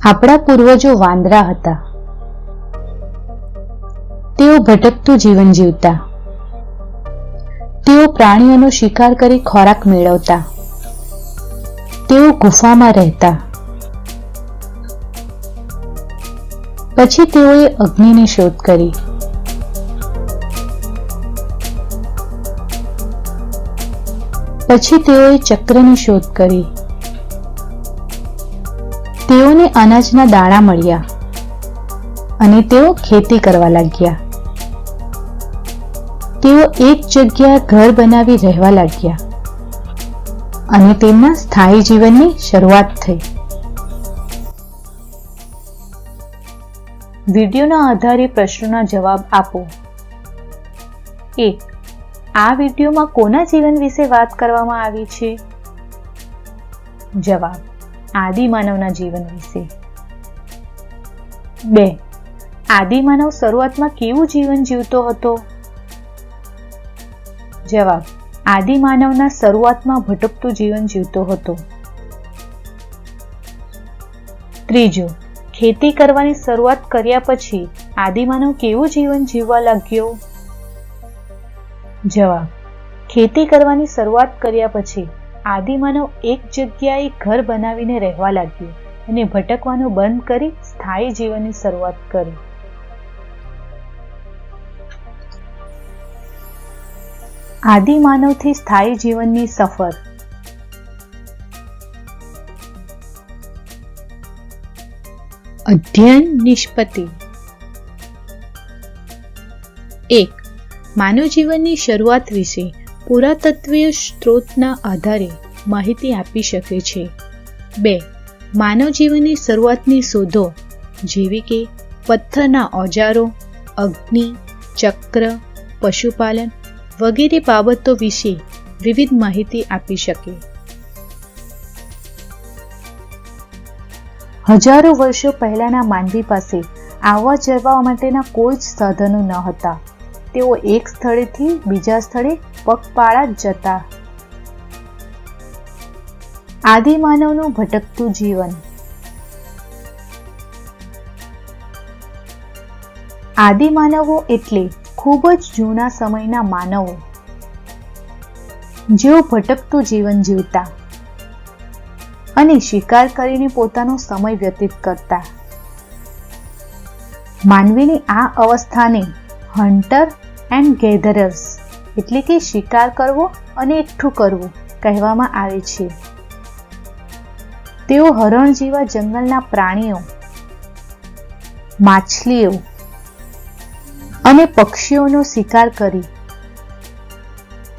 આપણા પૂર્વજો વાંદરા હતા. તેઓ ભટકતું જીવન જીવતા. તેઓ પ્રાણીઓનો શિકાર કરી ખોરાક મેળવતા. તેઓ ગુફામાં રહેતા. પછી તેઓએ અગ્નિની શોધ કરી. પછી તેઓએ ચક્રની શોધ કરી. તેઓને અનાજના દાણા મળ્યા અને તેઓ ખેતી કરવા લાગ્યા. તેઓ એક જગ્યાએ ઘર બનાવી રહેવા લાગ્યા અને તેમના સ્થાયી જીવનની શરૂઆત થઈ. વિડીયોના આધારે પ્રશ્નોના જવાબ આપો. 1. આ વિડીયોમાં કોના જીવન વિશે વાત કરવામાં આવી છે? જવાબ: આદિમાનવના જીવન વિશે. 2. આદિમાનવ શરૂઆતમાં કેવું જીવન જીવતો હતો? જવાબ: આદિમાનવના શરૂઆતમાં ભટકતું જીવન જીવતો હતો. 3. ખેતી કરવાની શરૂઆત કર્યા પછી આદિમાનવ કેવું જીવન જીવવા લાગ્યો? જવાબ: ખેતી કરવાની શરૂઆત કર્યા પછી આદિમાનવ એક જગ્યાએ ઘર બનાવીને રહેવા લાગ્યો અને ભટકવાનું બંધ કરી સ્થાયી જીવનની શરૂઆત કરી. આદિમાનવથી સ્થાયી જીવનની સફર. અધ્યયન નિષ્પત્તિ. 1. માનવ જીવનની શરૂઆત વિશે પુરાતત્વીય સ્ત્રોતના આધારે માહિતી આપી શકે છે. 2. માનવ જીવનની શરૂઆતની શોધો જેવી કે પથ્થરના ઓજારો, અગ્નિ, ચક્ર, પશુપાલન વગેરે બાબતો વિશે વિવિધ માહિતી આપી શકે. હજારો વર્ષો પહેલાના માનવી પાસે આવવા જવા માટેના કોઈ જ સાધનો ન હતા. તેઓ એક સ્થળેથી બીજા સ્થળે પગપાળા જતા. આદિમાનવનું ભટકતું જીવન. આદિમાનવો એટલે ખૂબ જ જૂના સમયના માનવો જેઓ ભટકતું જીવન જીવતા અને શિકાર કરીને પોતાનો સમય વ્યતીત કરતા. માનવીની આ અવસ્થાને હન્ટર એન્ડ ગેધરર્સ એટલે કે શિકાર કરવો અને એકઠું કરવું કહેવામાં આવે છે. તેઓ હરણ જેવા જંગલના પ્રાણીઓ, માછલીઓ અને પક્ષીઓનો શિકાર કરી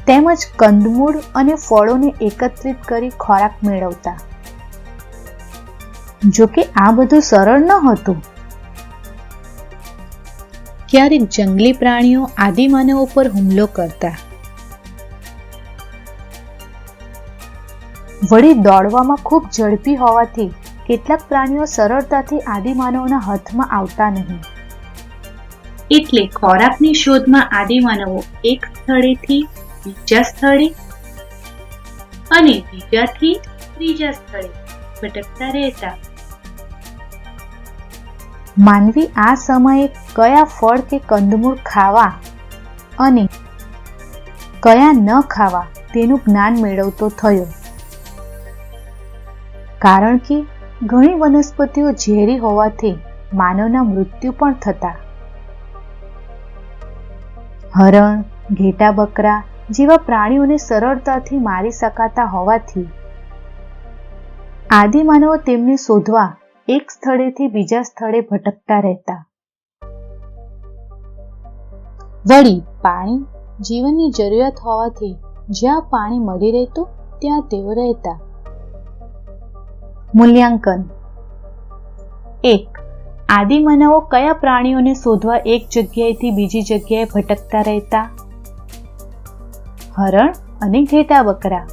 તેમજ કંદમૂળ અને ફળોને એકત્રિત કરી ખોરાક મેળવતા. જો કે આ બધું સરળ ન હતું. ક્યારેક જંગલી પ્રાણીઓ આદિમાનવો પર હુમલો કરતા. વળી દોડવામાં ખૂબ ઝડપી હોવાથી કેટલાક પ્રાણીઓ સરળતાથી આદિમાનવોના હાથમાં આવતા નહીં. એટલે ખોરાકની શોધમાં આદિમાનવો એક સ્થળેથી બીજા સ્થળે અને બીજાથી ત્રીજા સ્થળે ભટકતા રહેતા. માનવી આ સમયે કયા ફળ કે કંદમૂળ ખાવા અને કયા ન ખાવા તેનું જ્ઞાન મેળવતો થયો. કારણ કે ઘણી વનસ્પતિઓ ઝેરી હોવાથી માનવના મૃત્યુ પણ થતા. હરણ, ઘેટા બકરા જેવા પ્રાણીઓને સરળતાથી મારી શકાતા હોવાથી આદિમાનવો તેમને શોધવા એક સ્થળેથી બીજા સ્થળે ભટકતા રહેતા. વળી પાણી જીવનની જરૂરિયાત હોવાથી જ્યાં પાણી મળી રહેતું ત્યાં તેઓ રહેતા. મૂલ્યાંકન. 1. આદિમાનવો કયા પ્રાણીઓને શોધવા એક જગ્યાએથી બીજી જગ્યાએ ભટકતા રહેતા? હરણ અને ઘેટા બકરા.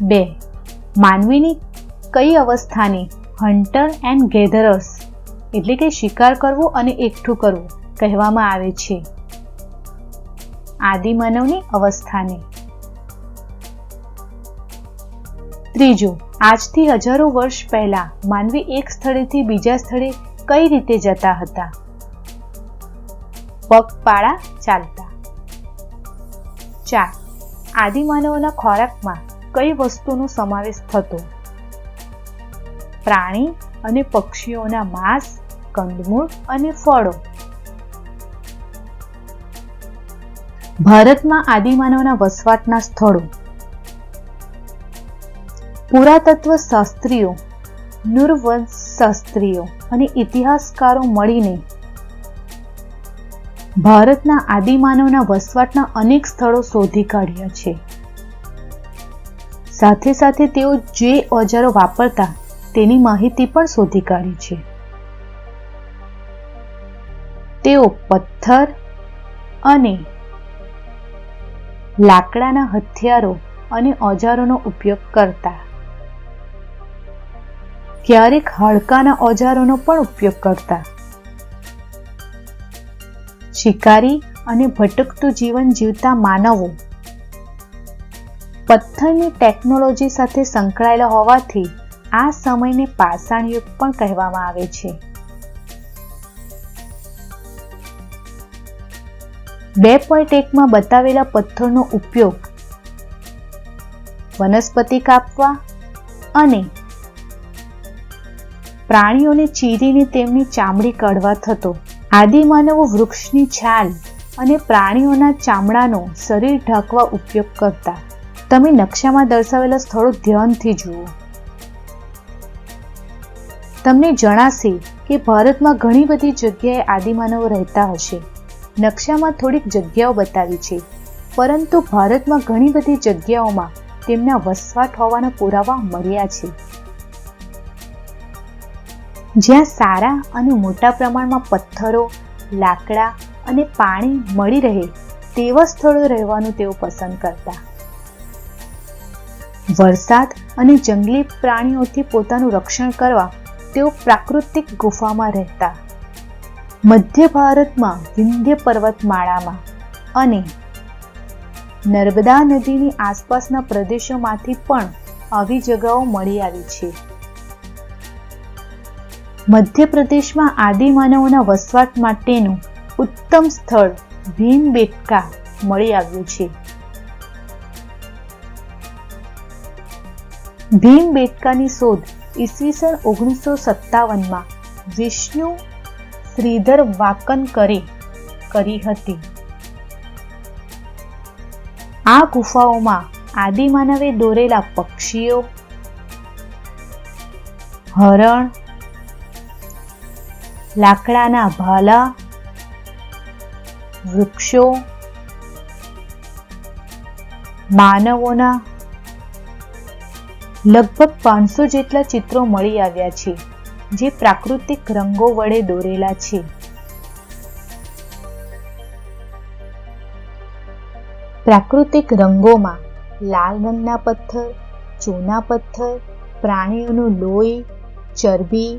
2. માનવીની કઈ અવસ્થાને હન્ટર એન્ડ ગેધરર્સ એટલે કે શિકાર કરવું અને એકઠું કરવું કહેવામાં આવે છે? આદિમાનવની અવસ્થાને. 3. આજથી હજારો વર્ષ પહેલા માનવી એક સ્થળેથી બીજા સ્થળે કઈ રીતે જતા હતા? પગપાળા ચાલતા. 4. આદિમાનવોના ખોરાકમાં કઈ વસ્તુનો સમાવેશ થતો? પ્રાણી અને પક્ષીઓના માંસ, કંદમૂળ અને ફળો. ભારતમાં આદિમાનવના વસવાટના સ્થળો. પુરાતત્વ શાસ્ત્રીઓ, નૃવંશશાસ્ત્રીઓ અને ઇતિહાસકારો મળીને ભારતના આદિમાનવના વસવાટના અનેક સ્થળો શોધી કાઢ્યા છે. સાથે સાથે તેઓ જે ઓજારો વાપરતા તેની માહિતી પણ શોધી કાઢી છે. તેઓ પથ્થર અને લાકડાના હથિયારો અને ઓજારોનો ઉપયોગ કરતા. ક્યારેક હાડકાના ઓજારોનો પણ ઉપયોગ કરતા. શિકારી અને ભટકતું જીવન જીવતા માનવો પથ્થરની ટેકનોલોજી સાથે સંકળાયેલા હોવાથી આ સમયને પાષાણ યુગ પણ કહેવામાં આવે છે. 2.1 બતાવેલા પથ્થરનો ઉપયોગ વનસ્પતિ કાપવા અને પ્રાણીઓને ચીરીને તેમની ચામડી કાઢવા થતો. આદિમાનવો વૃક્ષની છાલ અને પ્રાણીઓના ચામડાનો શરીર ઢાંકવા ઉપયોગ કરતા. તમે નકશામાં દર્શાવેલા સ્થળો ધ્યાનથી જુઓ. તમને જણાશે કે ભારતમાં ઘણી બધી જગ્યાએ આદિમાનવો રહેતા હશે. નકશામાં થોડીક જગ્યાઓ બતાવી છે, પરંતુ ભારતમાં ઘણી બધી જગ્યાઓમાં તેમના વસવાટ હોવાના પુરાવા મળ્યા છે. જ્યાં સારા અને મોટા પ્રમાણમાં પથ્થરો, લાકડા અને પાણી મળી રહે તેવા સ્થળો રહેવાનું તેઓ પસંદ કરતા. વરસાદ અને જંગલી પ્રાણીઓથી પોતાનું રક્ષણ કરવા તેઓ પ્રાકૃતિક ગુફામાં રહેતા. મધ્ય ભારતમાં વિંધ્ય પર્વતમાળામાં અને નર્મદા નદીની આસપાસના પ્રદેશોમાંથી પણ આવી જગ્યાઓ મળી આવી છે. મધ્યપ્રદેશમાં આદિમાનવોના વસવાટ માટેનું ઉત્તમ સ્થળ ભીમબેટકા મળી આવ્યું છે. ભીમબેટકાની શોધ ઈસવીસન 1957માં વિષ્ણુ શ્રીધર વાકનકરે કરી હતી. આ ગુફાઓમાં આદિમાનવે દોરેલા પક્ષીઓ, હરણ, લાકડાના ભાલા, વૃક્ષો, માનવોના લગભગ 500 જેટલા ચિત્રો મળી આવ્યા છે, જે પ્રાકૃતિક રંગો વડે દોરેલા છે. પ્રાકૃતિક રંગોમાં લાલ રંગના પથ્થર, ચૂના પથ્થર, પ્રાણીઓનું લોહી, ચરબી,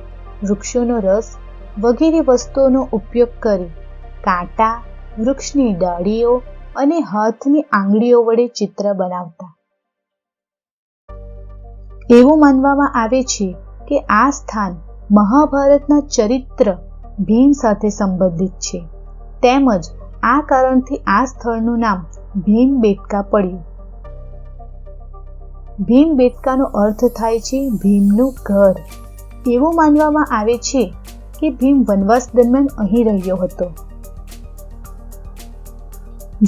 વૃક્ષોનો રસ વગેરે વસ્તુઓનો ઉપયોગ કરી કાંટા, વૃક્ષની ડાળીઓ અને હાથની આંગળીઓ વડે ચિત્ર બનાવતા. એવું માનવામાં આવે છે કે આ સ્થાન મહાભારતના ચરિત્ર ભીમ સાથે સંબંધિત છે, તેમજ આ કારણથી આ સ્થળનું નામ ભીમબેટકા પડ્યું. ભીમબેટકાનો અર્થ થાય છે ભીમનું ઘર. એવું માનવામાં આવે છે કે ભીમ વનવાસ દરમિયાન અહીં રહ્યો હતો.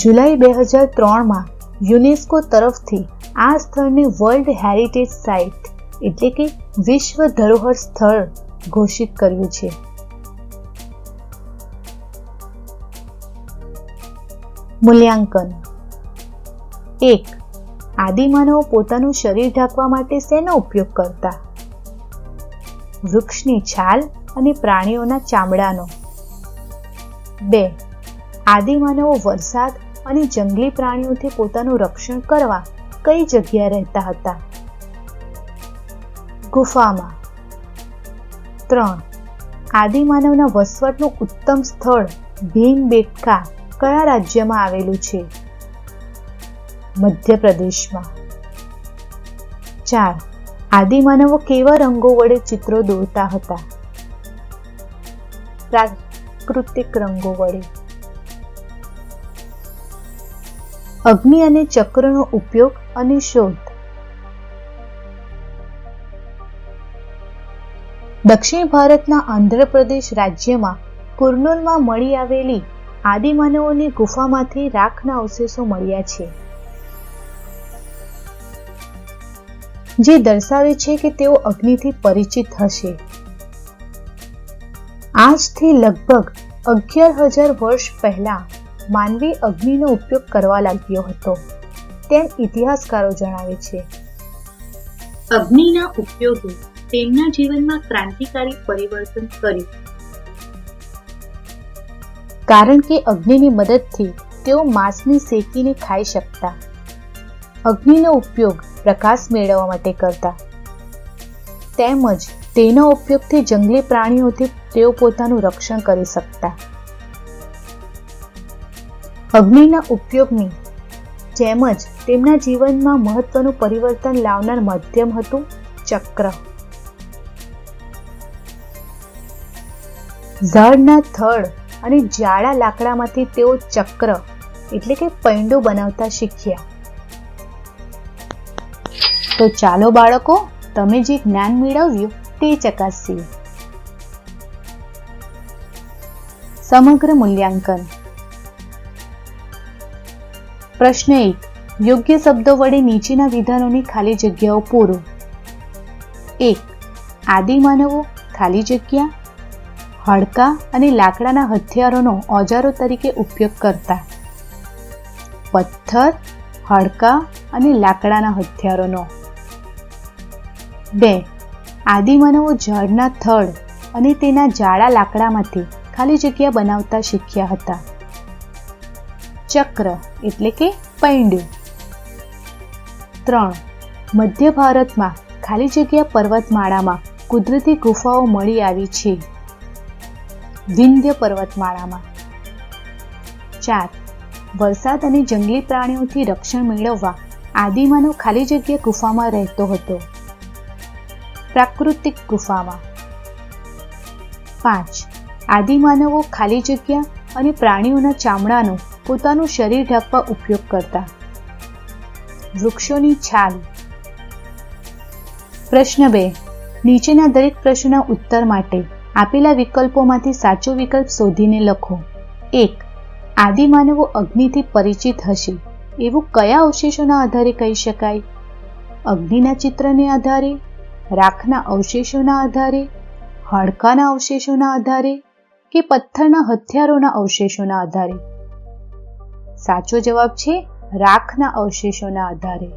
જુલાઈ 2003માં યુનેસ્કો તરફથી આ સ્થળને વર્લ્ડ હેરિટેજ સાઇટ એટલે કે વિશ્વ ધરોહર સ્થળ ઘોષિત કર્યું છે. મૂલ્યાંકન 1. આદિમાનવો પોતાનું શરીર ઢાંકવા માટે શેનો ઉપયોગ કરતા? વૃક્ષની છાલ અને પ્રાણીઓના ચામડાનો. 2. આદિમાનવો વરસાદ અને જંગલી પ્રાણીઓથી પોતાનું રક્ષણ કરવા કઈ જગ્યાએ રહેતા હતા? ગુફામાં. 3. આદિમાનવના વસવાટનું ઉત્તમ સ્થળ ભીમબેટકા કયા રાજ્યમાં આવેલું છે? મધ્યપ્રદેશમાં. 4. આદિમાનવો કેવા રંગો વડે ચિત્રો દોરતા હતા? પ્રાકૃતિક રંગો વડે. અગ્નિ અને ચક્રનો ઉપયોગ અને શોધ. દક્ષિણ ભારતના આંધ્રપ્રદેશ રાજ્યમાં કુર્નૂલમાં મળી આવેલી આદિમાનવોની ગુફામાંથી રાખના અવશેષો મળ્યા છે, જે દર્શાવે છે કે તેઓ અગ્નિથી પરિચિત હશે. આજથી લગભગ 11,000 વર્ષ પહેલા માનવી અગ્નિનો ઉપયોગ કરવા લાગ્યો હતો, તેમ ઇતિહાસકારો જણાવે છે. અગ્નિના ઉપયોગે તેમના જીવનમાં ક્રાંતિકારી પરિવર્તન કર્યું, કારણ કે અગ્નિની મદદથી તેઓ માંસને શેકીને ખાઈ શકતા. અગ્નિનો ઉપયોગ પ્રકાશ મેળવવા માટે કરતા, તેમજ તેનો ઉપયોગથી જંગલી પ્રાણીઓથી તેઓ પોતાનું રક્ષણ કરી શકતા. અગ્નિના ઉપયોગની જેમ જ તેમના જીવનમાં મહત્વનું પરિવર્તન લાવનાર માધ્યમ હતું ચક્ર. ઝાડના થડ અને જાડા લાકડામાંથી તેઓ ચક્ર એટલે કે પૈંડો બનાવતા શીખ્યા. તો ચાલો બાળકો, તમે જે જ્ઞાન મેળવ્યું તે ચકાસીએ. સમગ્ર મૂલ્યાંકન. પ્રશ્ન 1. યોગ્ય શબ્દો વડે નીચેના વિધાનોની ખાલી જગ્યાઓ પૂરો. 1. આદિમાનવો ખાલી જગ્યા હાડકાં અને લાકડાના હથિયારોનો ઓજારો તરીકે ઉપયોગ કરતા. પથ્થર, હાડકાં અને લાકડાના હથિયારોનો. 2. આદિમાનવો ઝાડના થડ અને તેના જાડા લાકડામાંથી ખાલી જગ્યા બનાવતા શીખ્યા હતા. ચક્ર એટલે કે પૈંડું. 3. મધ્ય ભારતમાં ખાલી જગ્યા પર્વતમાળામાં કુદરતી ગુફાઓ મળી આવી છે. વિંધ્ય પર્વતમાળામાં. 4. વરસાદ અને જંગલી પ્રાણીઓથી રક્ષણ મેળવવા આદિમાનવ ખાલી જગ્યા ગુફામાં રહેતો હતો. પ્રાકૃતિક ગુફામાં. 5. આદિમાનવો ખાલી જગ્યા અને પ્રાણીઓના ચામડાનો પોતાનું શરીર ઢાંકવા ઉપયોગ કરતા. વૃક્ષોની છાલ. પ્રશ્ન 2. નીચેના દરેક પ્રશ્નના ઉત્તર માટે આપેલા વિકલ્પોમાંથી સાચો વિકલ્પ શોધીને લખો. 1. આદિમાનવો અગ્નિથી પરિચિત હશે એવું કયા અવશેષોના આધારે કહી શકાય? અગ્નિના ચિત્રને આધારે, રાખના અવશેષોના આધારે, હાડકાના અવશેષોના આધારે કે પથ્થરના હથિયારોના અવશેષોના આધારે? સાચો જવાબ છે રાખના અવશેષોના આધારે.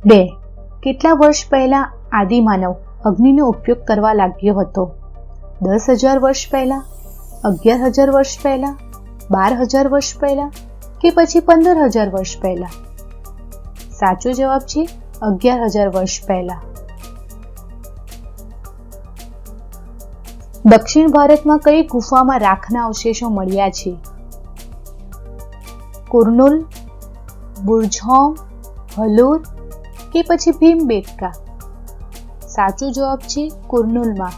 2. કેટલા વર્ષ પહેલા આદિમાનવ અગ્નિનો ઉપયોગ કરવા લાગ્યો હતો? 10,000 વર્ષ પહેલા, 11,000 વર્ષ પહેલા, 12,000 વર્ષ પહેલા કે પછી 15,000 વર્ષ પહેલા? સાચો જવાબ છે 11,000 વર્ષ પહેલા. દક્ષિણ ભારતમાં કઈ ગુફામાં રાખના અવશેષો મળ્યા છે? કુર્નૂલ, બુર્ઝહોમ, હલુર કે પછી ભીમબેટકા? સાચો જવાબ છે કુર્નૂલમાં.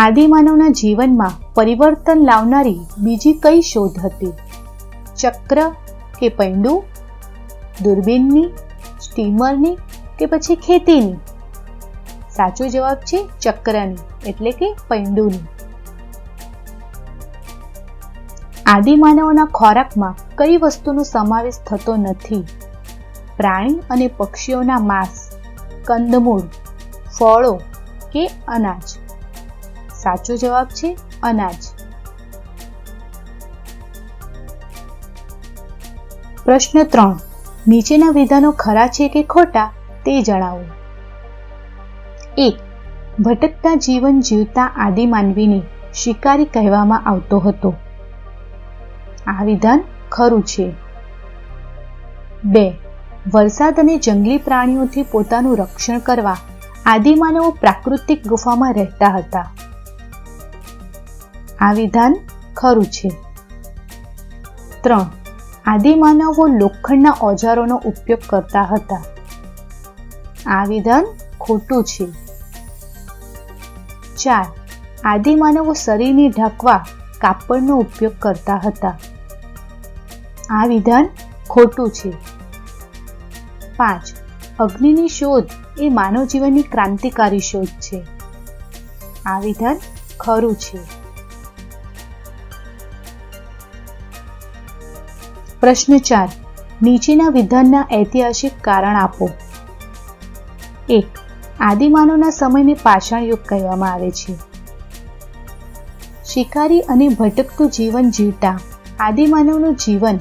આદિમાનવના જીવનમાં પરિવર્તન લાવનારી બીજી કઈ શોધ હતી? ચક્ર કે પૈંડું, દૂરબીનની, સ્ટીમરની કે પછી ખેતીની? સાચો જવાબ છે ચક્રની એટલે કે પૈંડુની. આદિમાનવોના ખોરાકમાં કઈ વસ્તુનો સમાવેશ થતો નથી? પ્રાણી અને પક્ષીઓના માંસ, કંદમૂળ, ફળો કે અનાજ? સાચો જવાબ છે અનાજ. પ્રશ્ન 3. નીચેના વિધાનો ખરા છે કે ખોટા તે જણાવો. 1. ભટકતા જીવન જીવતા આદિમાનવીને શિકારી કહેવામાં આવતો હતો. આ વિધાન ખરું છે. 2. વરસાદ અને જંગલી પ્રાણીઓથી પોતાનું રક્ષણ કરવા આદિમાનવો પ્રાકૃતિક ગુફામાં રહેતા હતા. આ વિધાન ખરું છે. 3. આદિમાનવો લોખંડના ઓજારોનો ઉપયોગ કરતા હતા. આ વિધાન ખોટું છે. 4. આદિમાનવો શરીરને ઢાંકવા કાપડનો ઉપયોગ કરતા હતા. આ વિધાન ખોટું છે. 5. અગ્નિની શોધ એ માનવ જીવનની ક્રાંતિકારી શોધ છે. આ વિધાન ખરું છે. પ્રશ્ન 4. નીચેના વિધાનના ઐતિહાસિક કારણ આપો. 1. આદિમાનવના સમયને પાષાણ યુગ કહેવામાં આવે છે. શિકારી અને ભટકતું જીવન જીવતા આદિમાનવનું જીવન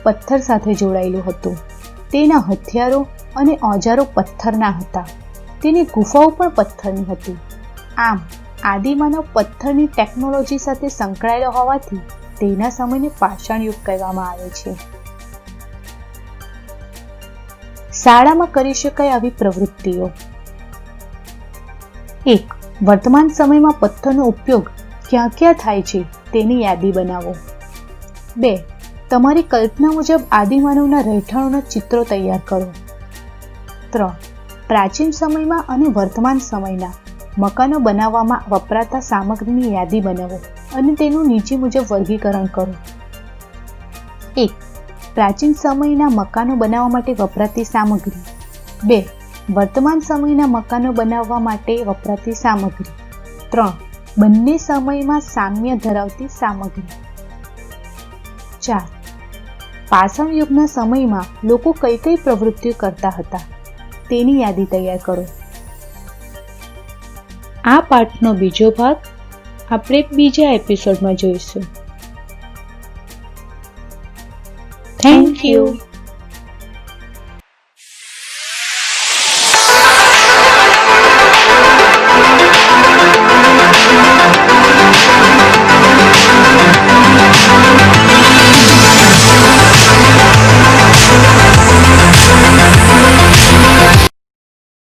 પથ્થર સાથે જોડાયેલું હતું. તેના હથિયારો અને ઓજારો પથ્થરના હતા. તેની ગુફાઓ પણ પથ્થરની હતી. આમ આદિમાનવ પથ્થરની ટેકનોલોજી સાથે સંકળાયેલો હોવાથી તેના સમયને પાષાણ યુગ કહેવામાં આવે છે. શાળામાં કરી શકાય આવી પ્રવૃત્તિઓ. 1. વર્તમાન સમયમાં પથ્થરનો ઉપયોગ ક્યાં ક્યાં થાય છે તેની યાદી બનાવો. 2. તમારી કલ્પના મુજબ આદિમાનવના રહેઠાણોના ચિત્રો તૈયાર કરો. 3. પ્રાચીન સમયમાં અને વર્તમાન સમયના મકાનો બનાવવામાં વપરાતા સામગ્રીની યાદી બનાવો અને તેનું નીચે મુજબ વર્ગીકરણ કરો. 1. પ્રાચીન સમયના મકાનો બનાવવા માટે વપરાતી સામગ્રી. 2. વર્તમાન સમયના મકાનો બનાવવા માટે વપરાતી સામગ્રી. 3. બંને સમયમાં સામ્ય ધરાવતી સામગ્રી. 4. પાષાણ યુગના સમયમાં લોકો કઈ કઈ પ્રવૃત્તિઓ કરતા હતા તેની યાદી તૈયાર કરો. આ પાઠનો બીજો ભાગ આપણે બીજા એપિસોડમાં જોઈશું. Thank you.